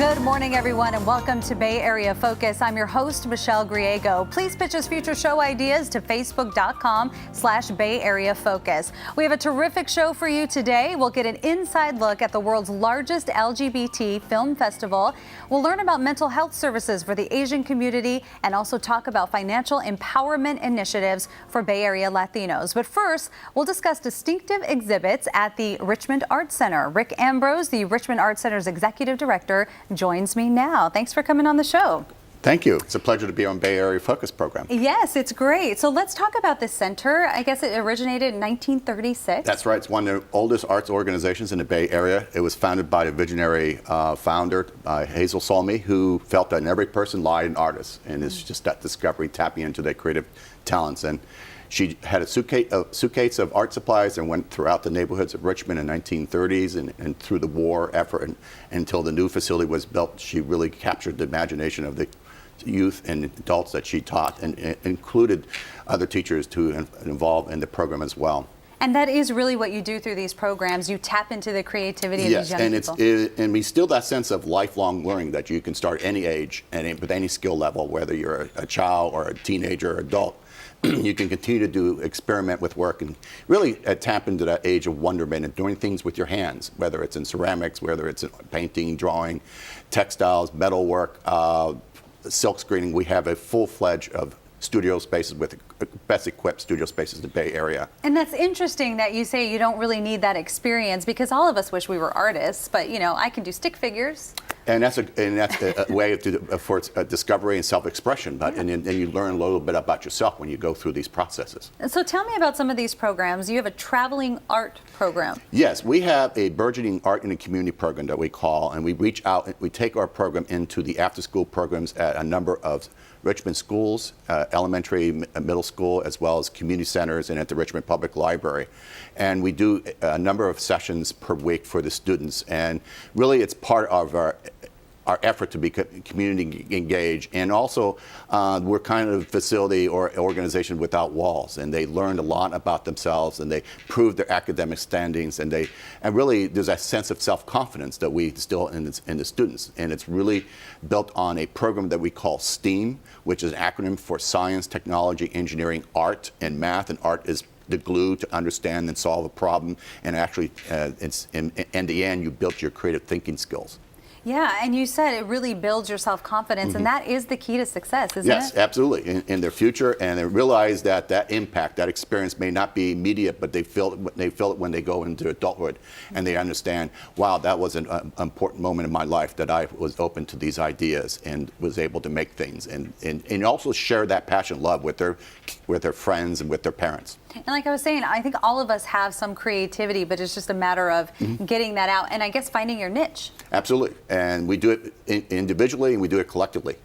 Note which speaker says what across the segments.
Speaker 1: Good morning, everyone, and welcome to Bay Area Focus. I'm your host, Michelle Griego. Please pitch us future show ideas to facebook.com/Bay Area Focus. We have a terrific show for you today. We'll get an inside look at the world's largest LGBT film festival. We'll learn about mental health services for the Asian community and also talk about financial empowerment initiatives for Bay Area Latinos. But first, we'll discuss distinctive exhibits at the Richmond Arts Center. Rick Ambrose, the Richmond Arts Center's executive director, joins me now. Thanks for coming on the show.
Speaker 2: Thank you. It's a pleasure to be on Bay Area Focus program.
Speaker 1: Yes, it's great. So let's talk about this center. I guess it originated in 1936.
Speaker 2: That's right. It's one of the oldest arts organizations in the Bay Area. It was founded by a visionary founder, Hazel Salmi, who felt that in every person lied an artist, and it's just that discovery, tapping into their creative talents. And she had a suitcase of art supplies and went throughout the neighborhoods of Richmond in the 1930s and through the war effort and until the new facility was built. She really captured the imagination of the youth and adults that she taught, and included other teachers to involve in the program as well.
Speaker 1: And that is really what you do through these programs. You tap into the creativity of these young people.
Speaker 2: Yes, and we still that sense of lifelong learning that you can start any age and with any skill level, whether you're a child or a teenager or adult. You can continue to do experiment with work and really tap into that age of wonderment and doing things with your hands, whether it's in ceramics, whether it's in painting, drawing, textiles, metalwork, silk screening. We have a full-fledged of studio spaces with best equipped studio spaces in the Bay Area.
Speaker 1: And that's interesting that you say you don't really need that experience, because all of us wish we were artists, but you know, I can do stick figures.
Speaker 2: And that's a way for discovery and self-expression, but and you learn a little bit about yourself when you go through these processes.
Speaker 1: And so tell me about some of these programs. You have a traveling art program.
Speaker 2: Yes, we have a burgeoning art in the community program that we call, and we reach out and we take our program into the after-school programs at a number of Richmond schools, elementary, middle school, as well as community centers and at the Richmond Public Library. And we do a number of sessions per week for the students. And really it's part of our effort to be community engaged, and also we're kind of a facility or organization without walls, and they learned a lot about themselves, and they proved their academic standings, and really there's a sense of self-confidence that we instill in the students, and it's really built on a program that we call STEAM, which is an acronym for Science, Technology, Engineering, Art, and Math, and art is the glue to understand and solve a problem, and actually in the end you built your creative thinking skills.
Speaker 1: Yeah, and you said it really builds your self-confidence, and that is the key to success, isn't it?
Speaker 2: Yes, absolutely, in their future, and they realize that impact, that experience may not be immediate, but they feel it when they go into adulthood, and they understand, wow, that was an important moment in my life that I was open to these ideas and was able to make things, and also share that passion, love with their friends and with their parents.
Speaker 1: And like I was saying, I think all of us have some creativity, but it's just a matter of getting that out and I guess finding your niche.
Speaker 2: Absolutely. And we do it individually and we do it collectively.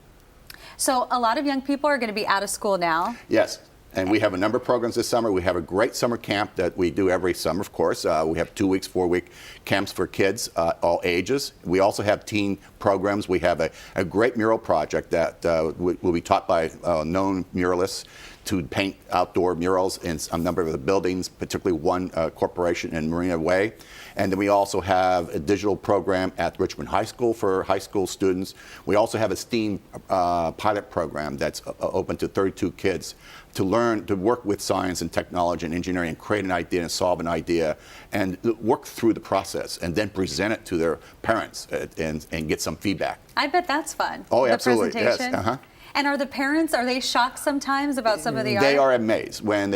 Speaker 1: So a lot of young people are going to be out of school now.
Speaker 2: Yes. And we have a number of programs this summer. We have a great summer camp that we do every summer, of course. We have 2 weeks, 4-week camps for kids, all ages. We also have teen programs. We have a great mural project that will be taught by known muralists to paint outdoor murals in a number of the buildings, particularly one corporation in Marina Way. And then we also have a digital program at Richmond High School for high school students. We also have a STEAM pilot program that's open to 32 kids to learn to work with science and technology and engineering and create an idea and solve an idea and work through the process and then present it to their parents and get some feedback.
Speaker 1: I bet that's fun.
Speaker 2: Oh, absolutely.
Speaker 1: The presentation.
Speaker 2: Yes.
Speaker 1: And are the parents, are they shocked sometimes about some of the art?
Speaker 2: They are amazed when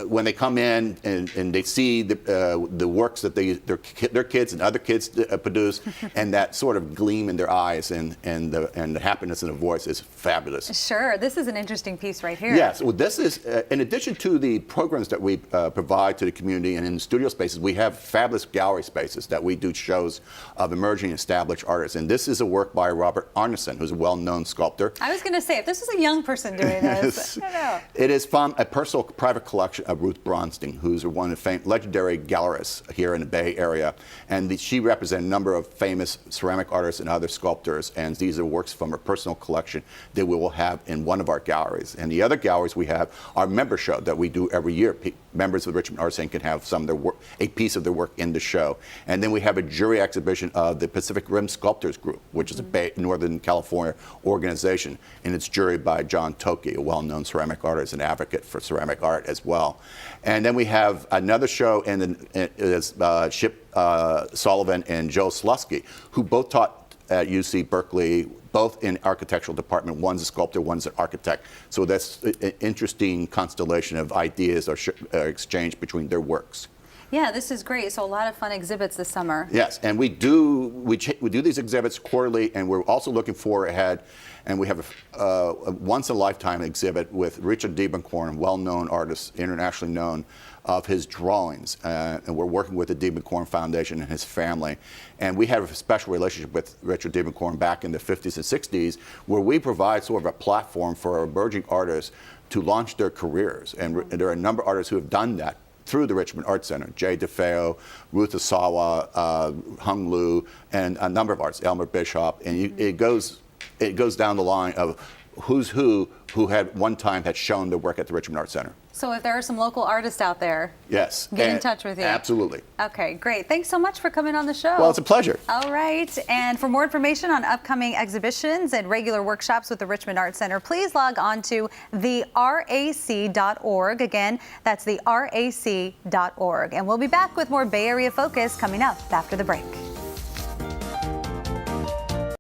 Speaker 2: when they come in and they see the works that their kids and other kids produce, and that sort of gleam in their eyes and the happiness in their voice is fabulous.
Speaker 1: Sure, this is an interesting piece right here.
Speaker 2: Yes, well, this is in addition to the programs that we provide to the community and in the studio spaces, we have fabulous gallery spaces that we do shows of emerging established artists, and this is a work by Robert Arneson, who's a well-known sculptor.
Speaker 1: I was going to say, if this was a young person doing this, I don't know.
Speaker 2: It is from a personal private collection of Ruth Bronstein, who's one of the legendary gallerists here in the Bay Area. And she represents a number of famous ceramic artists and other sculptors. And these are works from her personal collection that we will have in one of our galleries. And the other galleries we have are member show that we do every year. Members of the Richmond Art Center can have some of their work, a piece of their work in the show. And then we have a jury exhibition of the Pacific Rim Sculptors Group, which is a Northern California organization. And it's juried by John Toki, a well-known ceramic artist and advocate for ceramic art as well. And then we have another show Chip Sullivan and Joe Slusky, who both taught at UC Berkeley, both in architectural department. One's a sculptor, one's an architect. So that's an interesting constellation of ideas or exchange between their works.
Speaker 1: Yeah, this is great. So a lot of fun exhibits this summer.
Speaker 2: Yes, and we do these exhibits quarterly, and we're also looking forward ahead. And we have a once-in-a-lifetime exhibit with Richard Diebenkorn, well-known artist, internationally known, of his drawings. And we're working with the Diebenkorn Foundation and his family. And we have a special relationship with Richard Diebenkorn back in the 50s and 60s, where we provide sort of a platform for emerging artists to launch their careers. And there are a number of artists who have done that through the Richmond Art Center. Jay DeFeo, Ruth Asawa, Hung Lu, and a number of artists, Elmer Bishop. And it goes down the line of who's who had one time had shown their work at the Richmond Art Center.
Speaker 1: So if there are some local artists out there,
Speaker 2: yes,
Speaker 1: get in touch with you.
Speaker 2: Absolutely.
Speaker 1: Okay, great. Thanks so much for coming on the show.
Speaker 2: Well, it's a pleasure.
Speaker 1: All right. And for more information on upcoming exhibitions and regular workshops with the Richmond Art Center, please log on to therac.org. Again, that's therac.org. And we'll be back with more Bay Area Focus coming up after the break.